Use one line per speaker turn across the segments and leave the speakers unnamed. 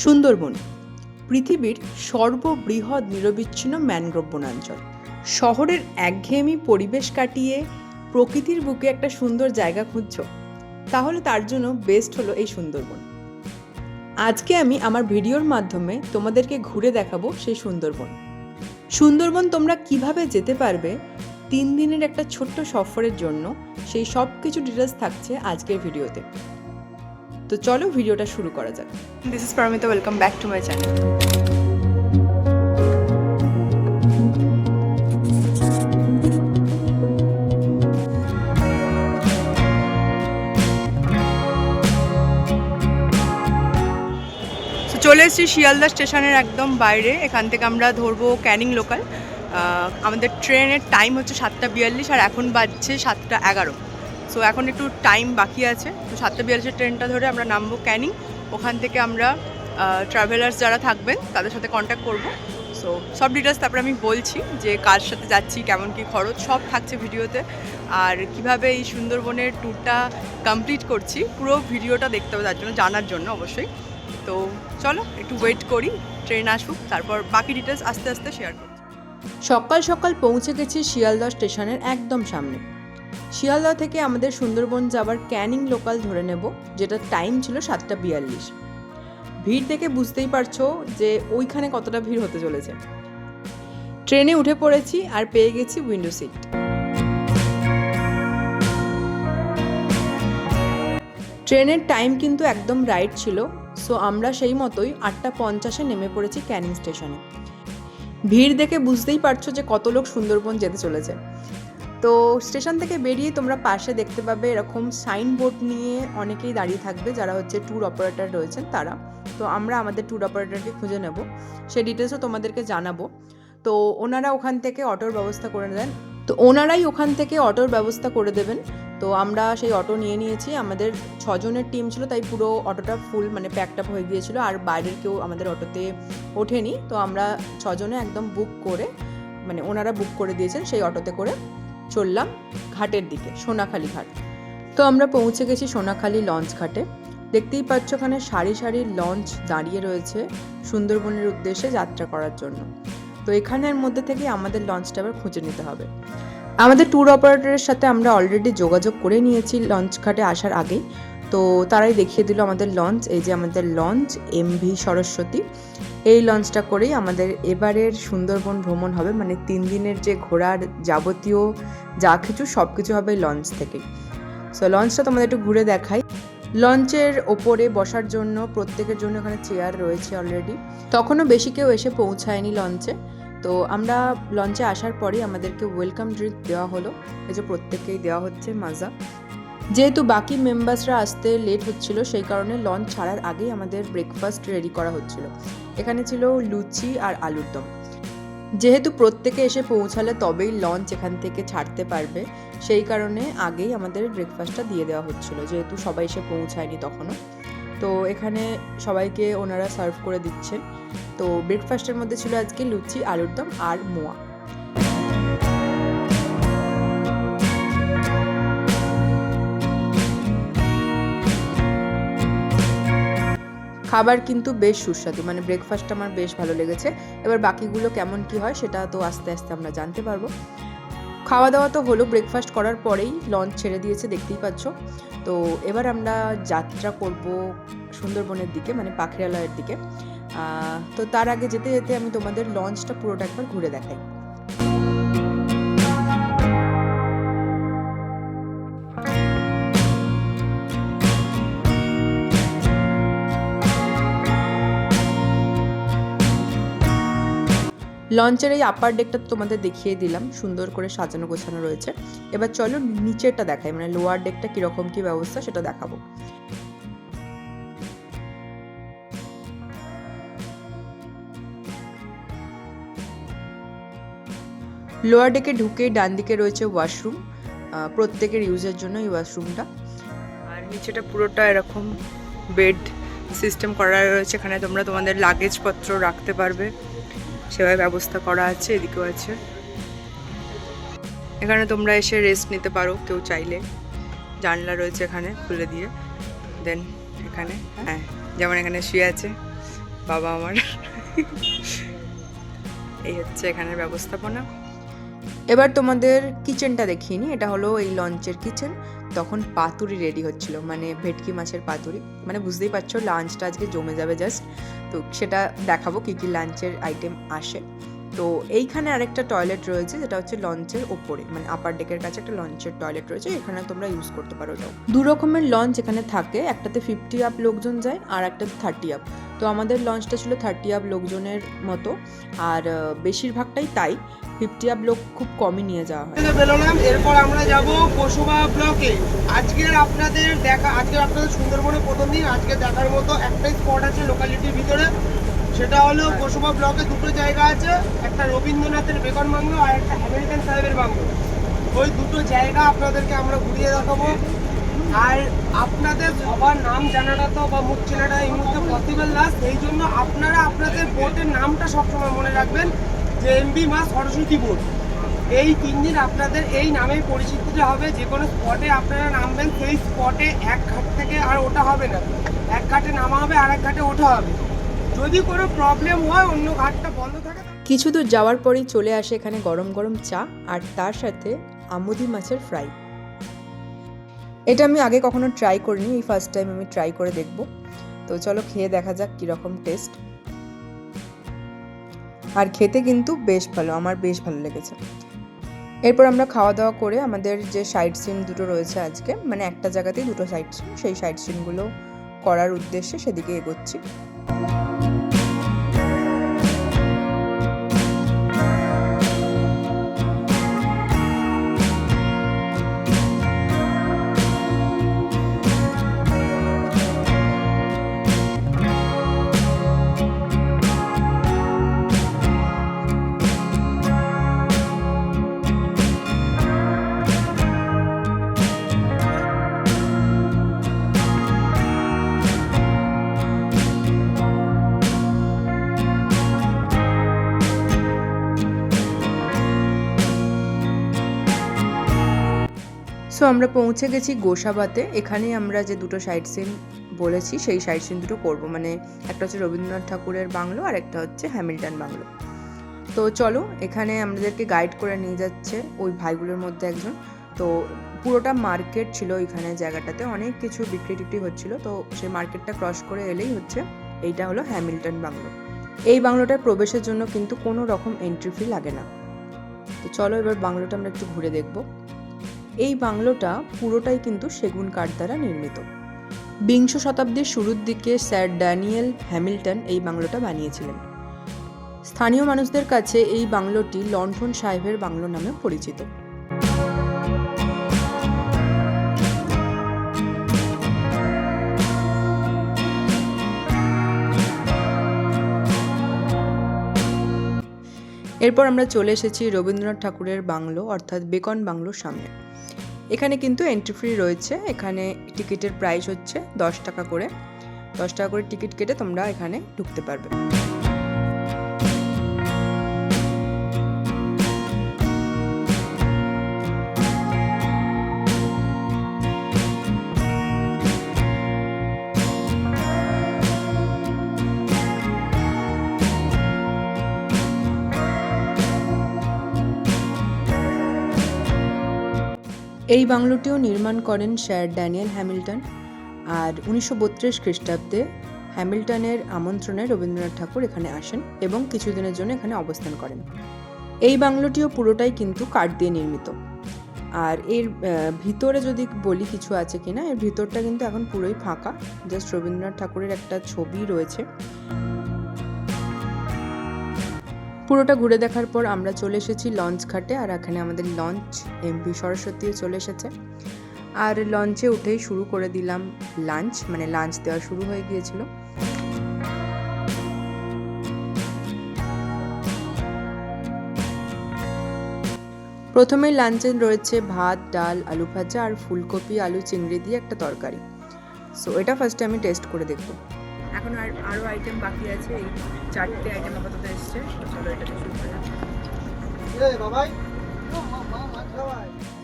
সুন্দরবন পৃথিবীর সর্ববৃহৎ নিরবিচ্ছিন্ন ম্যানগ্রোভ বনাঞ্চল। শহরের একঘেয়েমি পরিবেশ কাটিয়ে প্রকৃতির বুকে একটা সুন্দর জায়গা খুঁজছো, তাহলে তার জন্য বেস্ট হলো এই সুন্দরবন। আজকে আমি আমার ভিডিওর মাধ্যমে তোমাদেরকে ঘুরে দেখাবো সেই সুন্দরবন। সুন্দরবন তোমরা কিভাবে যেতে পারবে 3 দিনের একটা ছোট্ট সফরের জন্য, সেই সব কিছু ডিটেলস থাকছে আজকের ভিডিওতে। তো চলো ভিডিওটা শুরু করা যাক। This is Paromita, welcome back to my channel. চলে এসেছি শিয়ালদা স্টেশনের একদম বাইরে। এখান থেকে আমরা ধরবো ক্যানিং লোকাল। আমাদের ট্রেনের টাইম হচ্ছে 7:42 আর এখন বাজছে 7:11। সো এখন একটু টাইম বাকি আছে। তো 7:42 ট্রেনটা ধরে আমরা নামবো ক্যানিং। ওখান থেকে আমরা ট্রাভেলার্স যারা থাকবেন তাদের সাথে কন্ট্যাক্ট করবো। সো সব ডিটেলস তারপরে আমি বলছি যে কার সাথে যাচ্ছি, কেমন কী খরচ, সব থাকছে ভিডিওতে। আর কিভাবে এই সুন্দরবনের ট্যুরটা কমপ্লিট করছি, পুরো ভিডিওটা দেখতে হবে, তার জন্য জানার জন্য অবশ্যই। তো চলো একটু ওয়েট করি, ট্রেন আসুক, তারপর বাকি ডিটেলস আস্তে আস্তে শেয়ার করছি। সকাল সকাল পৌঁছে গেছি শিয়ালদা স্টেশনের একদম সামনে। শিয়ালদা থেকে আমাদের সুন্দরবন যাবার ক্যানিং লোকাল ধরে নেব, যেটা টাইম ছিল 7:42। ভিড় দেখে বুঝতেই পারছো যে ওইখানে কতটা ভিড় হতে চলেছে। ট্রেনে উঠে পড়েছি আর পেয়ে গেছি উইন্ডো সিট। ট্রেনের টাইম কিন্তু একদম রাইট ছিল। সো আমরা সেই মতোই 8:50 নেমে পড়েছি ক্যানিং স্টেশনে। ভিড় দেখে বুঝতেই পারছো যে কত লোক সুন্দরবন যেতে চলেছে। তো স্টেশন থেকে বেরিয়ে তোমরা পাশে দেখতে পাবে এরকম সাইনবোর্ড নিয়ে অনেকেই দাঁড়িয়ে থাকবে, যারা হচ্ছে ট্যুর অপারেটর রয়েছেন তারা। তো আমরা আমাদের ট্যুর অপারেটরকে খুঁজে নেব, সেই ডিটেলসও তোমাদেরকে জানাবো। তো ওনারাই ওখান থেকে অটোর ব্যবস্থা করে দেবেন। তো আমরা সেই অটো নিয়ে নিয়েছি। আমাদের 6 জনের টিম ছিল, তাই পুরো অটোটা ফুল মানে প্যাকড আপ হয়ে গিয়েছিল, আর বাইরের কেউ আমাদের অটোতে ওঠেনি। তো আমরা 6 জনে একদম বুক করে, মানে ওনারা বুক করে দিয়েছেন, সেই অটোতে করে চললাম ঘাটের দিকে, সোনাখালি ঘাট। তো আমরা পৌঁছে গেছি সোনাখালি লঞ্চ ঘাটে। দেখতেই পাচ্ছ ওখানে সারি সারি লঞ্চ দাঁড়িয়ে রয়েছে সুন্দরবনের উদ্দেশ্যে যাত্রা করার জন্য। তো এখানের মধ্যে থেকে আমাদের লঞ্চটা আবার খুঁজে নিতে হবে। আমাদের ট্যুর অপারেটরের সাথে আমরা অলরেডি যোগাযোগ করে নিয়েছি লঞ্চ ঘাটে আসার আগেই। তো তারাই দেখিয়ে দিল আমাদের লঞ্চ। এই যে আমাদের লঞ্চ MV সরস্বতী। এই লঞ্চটা করেই আমাদের এবারের সুন্দরবন ভ্রমণ হবে, মানে 3 দিনের যে ঘোরার যাবতীয় যা কিছু সব কিছু হবে লঞ্চ থেকে। সো লঞ্চটা তোমাদের একটু ঘুরে দেখাই। লঞ্চের ওপরে বসার জন্য প্রত্যেকের জন্য এখানে চেয়ার রয়েছে অলরেডি। তখনও বেশি কেউ এসে পৌঁছায়নি লঞ্চে। তো আমরা লঞ্চে আসার পরেই আমাদেরকে ওয়েলকাম ড্রিঙ্ক দেওয়া হলো। এই যে প্রত্যেককেই দেওয়া হচ্ছে মাজা। যেহেতু বাকি মেম্বার্সরা আসতে লেট হচ্ছিল, সেই কারণে লঞ্চ ছাড়ার আগেই আমাদের ব্রেকফাস্ট রেডি করা হচ্ছিল। এখানে ছিল লুচি আর আলুর দম। যেহেতু প্রত্যেকে এসে পৌঁছালে তবেই লঞ্চ এখান থেকে ছাড়তে পারবে, সেই কারণে আগেই আমাদের ব্রেকফাস্টটা দিয়ে দেওয়া হচ্ছিল, যেহেতু সবাই এসে পৌঁছায়নি তখনও। তো এখানে সবাইকে ওনারা সার্ভ করে দিচ্ছেন। তো ব্রেকফাস্টের মধ্যে ছিল আজকে লুচি, আলুর দম আর মোয়া। খাবার কিন্তু বেশ সুস্বাদু, মানে ব্রেকফাস্ট আমার বেশ ভালো লেগেছে। এবার বাকিগুলো কেমন কি হয় সেটা তো আস্তে আস্তে আমরা জানতে পারবো। খাওয়া দাওয়া তো হলো, ব্রেকফাস্ট করার পরেই লঞ্চ ছেড়ে দিয়েছে, দেখতেই পাচ্ছ। তো এবার আমরা যাত্রা করব সুন্দরবনের দিকে, মানে পাখিরালয়ের দিকে। তো তার আগে যেতে যেতে আমি তোমাদের লঞ্চটা পুরোটা একবার ঘুরে দেখাই। লঞ্চের এই আপার ডেকটা তোমাদের দেখিয়ে দিলাম, সুন্দর করে সাজানো গোছানো রয়েছে। এবার চলো নিচেরটা দেখাই, মানে লোয়ার ডেকটা কীরকম কী ব্যবস্থা সেটা দেখাবো। লোয়ার ডেকে ঢুকে ডান দিকে রয়েছে ওয়াশরুম, প্রত্যেকের ইউজের জন্য এই ওয়াশরুমটা। আর নিচেটা পুরোটা এরকম বেড সিস্টেম করা রয়েছে, এখানে তোমরা তোমাদের লাগেজপত্র রাখতে পারবে, সেভাবে ব্যবস্থা করা আছে। এদিকেও আছে, এখানে তোমরা এসে রেস্ট নিতে পারো কেউ চাইলে। জানলা রয়েছে এখানে খুলে দিয়ে। দেন এখানে যেমন এখানে শুয়ে আছে, বাবা আমার। এই হচ্ছে এখানের ব্যবস্থাপনা। এবার তোমাদের কিচেনটা দেখিয়ে নি। এটা হলো এই লঞ্চের কিচেন। তখন পাতুরি রেডি হচ্ছিল, মানে ভেটকি মাছের পাতুরি। মানে বুঝতেই পারছো লাঞ্চটা আজকে জমে যাবে জাস্ট। তো সেটা দেখাবো কী কী লাঞ্চের আইটেম আসে। তো এইখানে আরেকটা টয়লেট রয়েছে, যেটা হচ্ছে লঞ্চের ওপরে, মানে আপার ডেকের কাছে একটা লঞ্চের টয়লেট রয়েছে, এখানে তোমরা ইউজ করতে পারো। ওটাও দু রকমের লঞ্চ এখানে থাকে, একটাতে 50 আপ লোকজন যায় আর একটাতে 30 আপ। তো আমাদের লঞ্চটা ছিল 30 আপ লোকজনের মতো, আর বেশিরভাগটাই তাই। 50 আপ লোক খুব কমই নিয়ে যাওয়া হয়।
বেরোলাম, এরপর আমরা যাব কোসোবা ব্লকে। আজকে আপনাদের সুন্দরবনে প্রথম দিন। আজকে দেখার মতো একটাই স্পট আছে লোকালিটির ভিতরে, সেটা হলো কোসোবা ব্লকে দুটো জায়গা আছে, একটা রবীন্দ্রনাথের বেকন বাংলো আর একটা হ্যামিল্টন সাহেবের বাংলো। ওই দুটো জায়গা আপনাদেরকে আমরা ঘুরিয়ে দেখাবো। আর আপনাদের সবার নাম জানাটা তো বা মুখ চেনাটা এই মুহূর্তে পসিবল না, সেই জন্য আপনারা আপনাদের বোটের নামটা সবসময় মনে রাখবেন, যে এমবি মা সরস্বতী বোট। এই 3 দিন আপনাদের এই নামেই পরিচিতিটা হবে। যে কোনো স্পটে আপনারা নামবেন, সেই স্পটে এক ঘাট থেকে আর ওঠা হবে না, এক ঘাটে নামা হবে আর এক ঘাটে ওঠা হবে। যদি কোনো প্রবলেম হয় অন্য ঘাটটা বন্ধ থাকে।
কিছু দূর যাওয়ার পরেই চলে আসে এখানে গরম গরম চা আর তার সাথে আমুদি মাছের ফ্রাই। এটা আমি আগে কখনো ট্রাই করিনি, এই ফার্স্ট টাইম আমি ট্রাই করে দেখব। তো চলো খেয়ে দেখা যাক কীরকম টেস্ট। আর খেতে কিন্তু বেশ ভালো, আমার বেশ ভালো লেগেছে। এরপর আমরা খাওয়া দাওয়া করে আমাদের যে সাইট সিন দুটো রয়েছে আজকে, মানে একটা জায়গাতেই দুটো সাইট সিন, সেই সাইট সিনগুলো করার উদ্দেশ্যে সেদিকে এগোচ্ছি। সো আমরা পৌঁছে গেছি গোসাবাতে। এখানেই আমরা যে দুটো সাইট সিন বলেছি সেই সাইট সিন দুটো করব, মানে একটা হচ্ছে রবীন্দ্রনাথ ঠাকুরের বাংলো আর একটা হচ্ছে হ্যামিল্টন বাংলো। তো চলো, এখানে আমাদেরকে গাইড করে নিয়ে যাচ্ছে ওই ভাইগুলোর মধ্যে একজন। তো পুরোটা মার্কেট ছিল এখানে, জায়গাটাতে অনেক কিছু বিক্রি টিক্রি হচ্ছিল। তো সেই মার্কেটটা ক্রস করে এলেই হচ্ছে এইটা হলো হ্যামিল্টন বাংলো। এই বাংলোটার প্রবেশের জন্য কিন্তু কোনো রকম এন্ট্রি ফি লাগে না। তো চলো এবার বাংলোটা আমরা একটু ঘুরে দেখব। এই বাংলোটা পুরোটাই কিন্তু সেগুন কাঠ দ্বারা নির্মিত। বিংশ শতাব্দীর শুরুর দিকে স্যার ড্যানিয়েল হ্যামিল্টন এই বাংলোটা বানিয়েছিলেন। স্থানীয় মানুষদের কাছে এই বাংলোটি লণ্ঠন সাহেবের বাংলো নামে পরিচিত। এরপর আমরা চলে এসেছি রবীন্দ্রনাথ ঠাকুরের বাংলো অর্থাৎ বেকন বাংলোর সামনে। এখানে কিন্তু এন্ট্রি ফ্রি রয়েছে। এখানে টিকিটের প্রাইস হচ্ছে 10 টাকা করে। 10 টাকা করে টিকিট কেটে তোমরা এখানে ঢুকতে পারবে। এই বাংলোটিও নির্মাণ করেন স্যার ড্যানিয়েল হ্যামিল্টন। আর 1932 খ্রিস্টাব্দে হ্যামিল্টনের আমন্ত্রণে রবীন্দ্রনাথ ঠাকুর এখানে আসেন এবং কিছুদিনের জন্য এখানে অবস্থান করেন। এই বাংলোটিও পুরোটাই কিন্তু কাঠ দিয়ে নির্মিত। আর এর ভিতরে যদি বলি কিছু আছে কিনা, এর ভিতরটা কিন্তু এখন পুরোই ফাঁকা, জাস্ট রবীন্দ্রনাথ ঠাকুরের একটা ছবি রয়েছে। পুরোটা ঘুরে দেখার পর আমরা চলে এসেছি লঞ্চ ঘাটে। আর এখানে আমাদের লঞ্চ এমভি সরস্বতীও চলে এসেছে। আর লঞ্চে উঠেই শুরু করে দিলাম লাঞ্চ, মানে লাঞ্চ দেওয়া শুরু হয়ে গিয়েছিল। প্রথমেই লাঞ্চে রয়েছে ভাত, ডাল, আলু ভাজা আর ফুলকপি আলু চিংড়ি দিয়ে একটা তরকারি। সো এটা ফার্স্টে আমি টেস্ট করে দেখব। এখন আরও আইটেম বাকি আছে, এই 4টে আইটেম আপাতত এসছে। চলো এটা শুরু করা।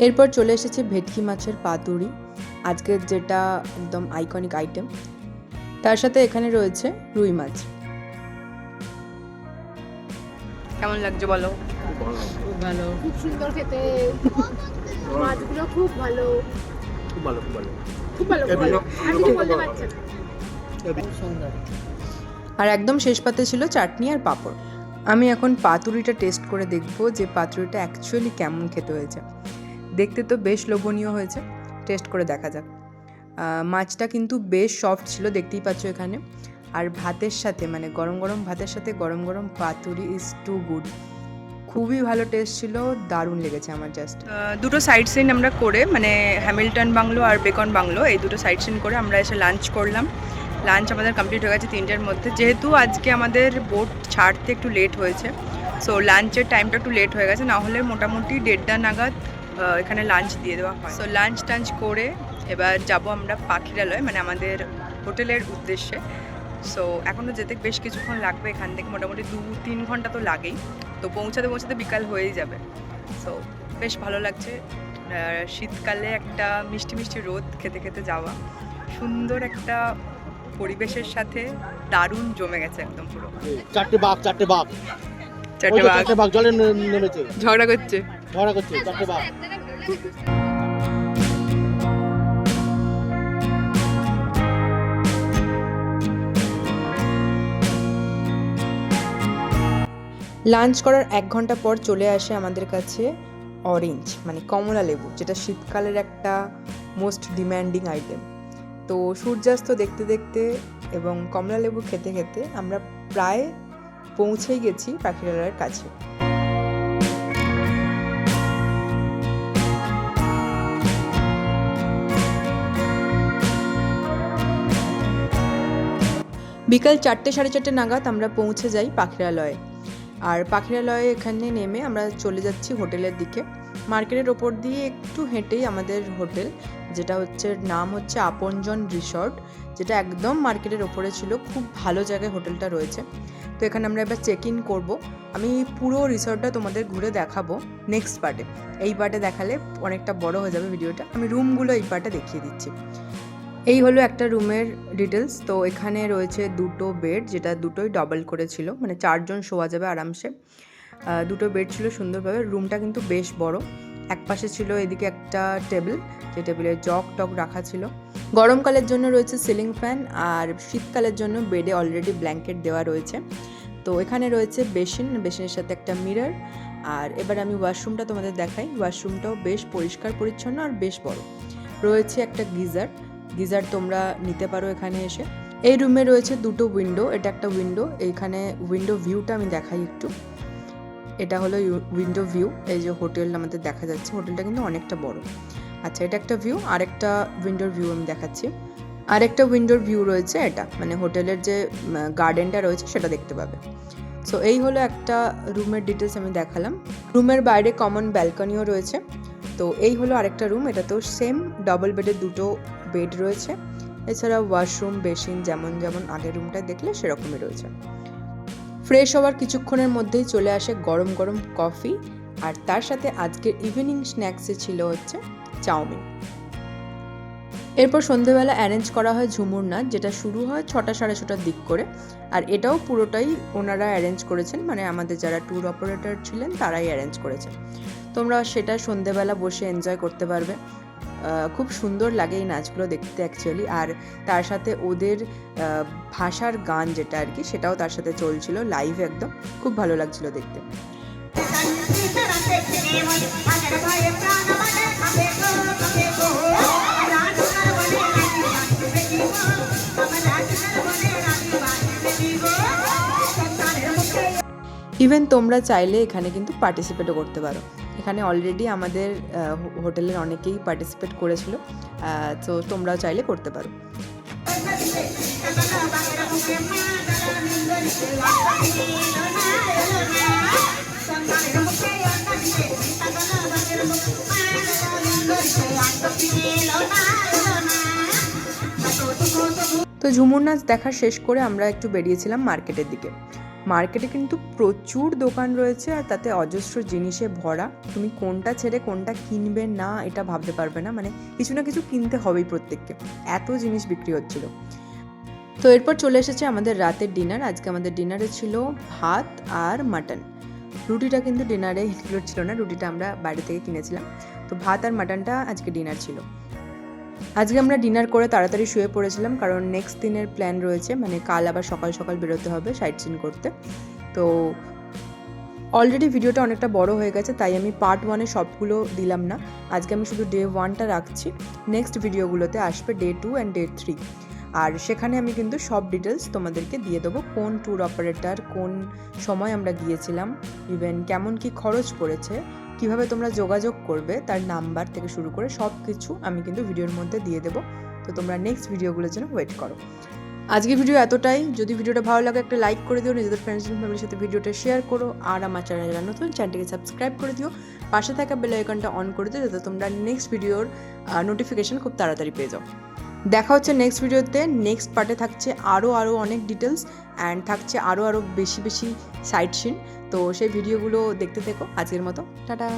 এরপর চলে এসেছে ভেটকি মাছের পাতুরি, আজকের যেটা একদম আইকনিক আইটেম। তার সাথে এখানে রয়েছে রুই মাছ। কেমন লাগছে বলো?
খুব ভালো,
খুব সুন্দর খেতে, মাছগুলো খুব ভালো,
খুব ভালো খুব ভালো
খুব ভালো, খুব ভালো। আমি কিছু বলতে পারছি না।
খুব সুন্দর।
আর একদম শেষ পাতে ছিল চাটনি আর পাঁপড়। আমি এখন পাতুরিটা টেস্ট করে দেখব যে পাতুরিটা অ্যাকচুয়ালি কেমন খেতে হয়েছে। দেখতে তো বেশ লোভনীয় হয়েছে, টেস্ট করে দেখা যাক। মাছটা কিন্তু বেশ সফট ছিল, দেখতেই পাচ্ছ এখানে। আর ভাতের সাথে মানে গরম গরম ভাতের সাথে গরম গরম পাতুরি ইজ টু গুড। খুবই ভালো টেস্ট ছিল, দারুণ লেগেছে আমার জাস্ট। দুটো সাইড সিন আমরা করে মানে হ্যামিল্টন বাংলো আর বেকন বাংলো এই দুটো সাইড সিন করে আমরা এসে লাঞ্চ করলাম। লাঞ্চ আমাদের কমপ্লিট হয়ে গেছে 3টের মধ্যে। যেহেতু আজকে আমাদের বোট ছাড়তে একটু লেট হয়েছে, সো লাঞ্চের টাইমটা একটু লেট হয়ে গেছে, না হলে মোটামুটি 1:30 নাগাদ এখানে লাঞ্চ দিয়ে দেওয়া হয়। সো লাঞ্চ টাঞ্চ করে এবার যাব আমরা পাখিরালয় মানে আমাদের হোটেলের উদ্দেশ্যে। সো এখনও যেতে বেশ কিছুক্ষণ লাগবে, এখান থেকে মোটামুটি 2-3 ঘন্টা তো লাগেই। তো পৌঁছাতে পৌঁছাতে বিকাল হয়েই যাবে। সো বেশ ভালো লাগছে, শীতকালে একটা মিষ্টি মিষ্টি রোদ খেতে খেতে যাওয়া, সুন্দর একটা পরিবেশের সাথে দারুণ জমে গেছে একদম পুরো।
চারটে বাঘ
চারটে
ওই তো
বাঘ
চারটে বাঘ জলে নেমেছে,
ঝগড়া করছে।
চারটে বাঘ।
লাঞ্চ করার 1 ঘন্টা পর চলে আসে আমাদের কাছে অরেঞ্জ মানে কমলা লেবু, যেটা শীতকালের একটা মোস্ট ডিম্যান্ডিং আইটেম। তো সূর্যাস্ত দেখতে দেখতে এবং কমলা লেবু খেতে খেতে আমরা প্রায় পৌঁছেই গেছি পাখিরালয়ের কাছে। বিকাল 4-4:30 নাগাদ আমরা পৌঁছে যাই পাখিরালয়ে। আর পাখিরালয়ে এখানে নেমে আমরা চলে যাচ্ছি হোটেলের দিকে। মার্কেটের ওপর দিয়ে একটু হেঁটেই আমাদের হোটেল, যেটা নাম হচ্ছে আপনজন রিসর্ট, যেটা একদম মার্কেটের ওপরে ছিল। খুব ভালো জায়গায় হোটেলটা রয়েছে। তো এখানে আমরা এবার চেক ইন করবো। আমি পুরো রিসর্টটা তোমাদের ঘুরে দেখাবো নেক্সট পার্টে। এই পার্টে দেখালে অনেকটা বড় হয়ে যাবে ভিডিওটা, আমি রুমগুলো এই পার্টে দেখিয়ে দিচ্ছি। এই হলো একটা রুমের ডিটেলস। তো এখানে রয়েছে 2টো বেড, যেটা দুটোই ডবল করেছিল, মানে 4 জন শোয়া যাবে আরামসে। 2টো বেড ছিল সুন্দরভাবে। রুমটা কিন্তু বেশ বড়। এক পাশে ছিল এদিকে একটা টেবিল, যে টেবিলে জগ টগ রাখা ছিল। গরমকালের জন্য রয়েছে সিলিং ফ্যান, আর শীতকালের জন্য বেডে অলরেডি ব্ল্যাঙ্কেট দেওয়া রয়েছে। তো এখানে রয়েছে বেসিনের সাথে একটা মিরর। আর এবার আমি ওয়াশরুমটা তোমাদের দেখাই। ওয়াশরুমটাও বেশ পরিষ্কার পরিচ্ছন্ন আর বেশ বড়। রয়েছে একটা গিজার তোমরা নিতে পারো এখানে এসে। এই রুমে রয়েছে 2টো উইন্ডো, এটা একটা উইন্ডো। এইখানে উইন্ডো ভিউটা আমি দেখাই একটু। এটা হলো উইন্ডো ভিউ। এই যে হোটেল আমাদের দেখা যাচ্ছে, হোটেলটা কিন্তু অনেকটা বড়। আচ্ছা, এটা একটা ভিউ, আরেকটা উইন্ডোর ভিউ আমি দেখাচ্ছি। আরেকটা উইন্ডোর ভিউ রয়েছে, এটা মানে হোটেলের যে গার্ডেনটা রয়েছে সেটা দেখতে পাবে। সো এই হলো একটা রুমের ডিটেলস আমি দেখালাম। রুমের বাইরে কমন ব্যালকনিও রয়েছে। তো এই হলো আরেকটা রুম, এটা তো সেম ডবল বেডের 2টো বেড রয়েছে। এছাড়া ওয়াশরুম বেসিন যেমন আগের রুমটায় দেখলে সেরকমই রয়েছে। ফ্রেশ হওয়ার কিছুক্ষণের মধ্যেই চলে আসে গরম গরম কফি, আর তার সাথে আজকের ইভিনিং স্ন্যাক্সে ছিল চাউমিন। এরপর সন্ধ্যেবেলা অ্যারেঞ্জ করা হয় ঝুমুর নাচ, যেটা শুরু হয় 6-6:30 দিক করে। আর এটাও পুরোটাই ওনারা অ্যারেঞ্জ করেছেন, মানে আমাদের যারা ট্যুর অপারেটর ছিলেন তারাই অ্যারেঞ্জ করেছেন। তোমরা সেটা সন্ধ্যেবেলা বসে এনজয় করতে পারবে। খুব সুন্দর লাগে এই নাচগুলো দেখতে অ্যাকচুয়ালি। আর তার সাথে ওদের ভাষার গান যেটা আর কি, সেটাও তার সাথে চলছিল লাইভ একদম। খুব ভালো লাগছিল দেখতে। ইভেন তোমরা চাইলে এখানে কিন্তু পার্টিসিপেটও করতে পারো। এখানে অলরেডি আমাদের হোটেলের অনেকেই পার্টিসিপেট করেছিল, তো তোমরাও চাইলে করতে পারো। তো ঝুমুর নাচ দেখা শেষ করে আমরা একটু বেরিয়েছিলাম মার্কেটের দিকে। মার্কেটে কিন্তু প্রচুর দোকান রয়েছে, আর তাতে অজস্র জিনিসে ভরা। তুমি কোনটা ছেড়ে কোনটা কিনবে না এটা ভাবতে পারবে না, মানে কিছু না কিছু কিনতে হবেই প্রত্যেককে, এত জিনিস বিক্রি হচ্ছিল। তো এরপর চলে এসেছে আমাদের রাতের ডিনার। আজকে আমাদের ডিনারে ছিল ভাত আর মাটন। রুটিটা কিন্তু ডিনারে ইনক্লুড ছিল না, রুটিটা আমরা বাইরে থেকে কিনেছিলাম। তো ভাত আর মাটনটা আজকে ডিনার ছিল। আজকে আমরা ডিনার করে তাড়াতাড়ি শুয়ে পড়েছিলাম, কারণ নেক্সট দিনের প্ল্যান রয়েছে, মানে কাল আবার সকাল সকাল বেরোতে হবে সাইট সিন করতে। তো অলরেডি ভিডিওটা অনেকটা বড় হয়ে গেছে, তাই আমি পার্ট 1-এ সবগুলো দিলাম না। আজকে আমি শুধু ডে 1টা রাখছি, নেক্সট ভিডিওগুলোতে আসবে ডে 2 অ্যান্ড ডে 3। আর সেখানে আমি কিন্তু সব ডিটেলস তোমাদেরকে দিয়ে দেবো, কোন ট্যুর অপারেটর, কোন সময় আমরা গিয়েছিলাম, ইভেন কেমন কি খরচ পড়েছে, কিভাবে তোমরা যোগাযোগ করবে, তার নাম্বার থেকে শুরু করে সব কিছু আমি কিন্তু ভিডিওর মধ্যে দিয়ে দেবো। তো তোমরা নেক্সট ভিডিওগুলোর জন্য ওয়েট করো। আজকের ভিডিও এতটাই। যদি ভিডিওটা ভালো লাগে একটা লাইক করে দিও, নিজেদের ফ্রেন্ডস এন্ড ফ্যামিলির সাথে ভিডিওটা শেয়ার করো, আর আমার চ্যানেলে যারা নতুন চ্যানেলটিকে সাবস্ক্রাইব করে দিও, পাশে থাকা বেল আইকনটা অন করে দিও, যাতে তোমরা নেক্সট ভিডিওর নোটিফিকেশন খুব তাড়াতাড়ি পেয়ে যাও। দেখা হচ্ছে নেক্সট ভিডিওতে। নেক্সট পার্টে থাকছে আরও অনেক ডিটেলস অ্যান্ড থাকছে আরও বেশি সাইট সিন। তো সেই ভিডিওগুলো দেখতে থেকো। আজকের মতো টাটা।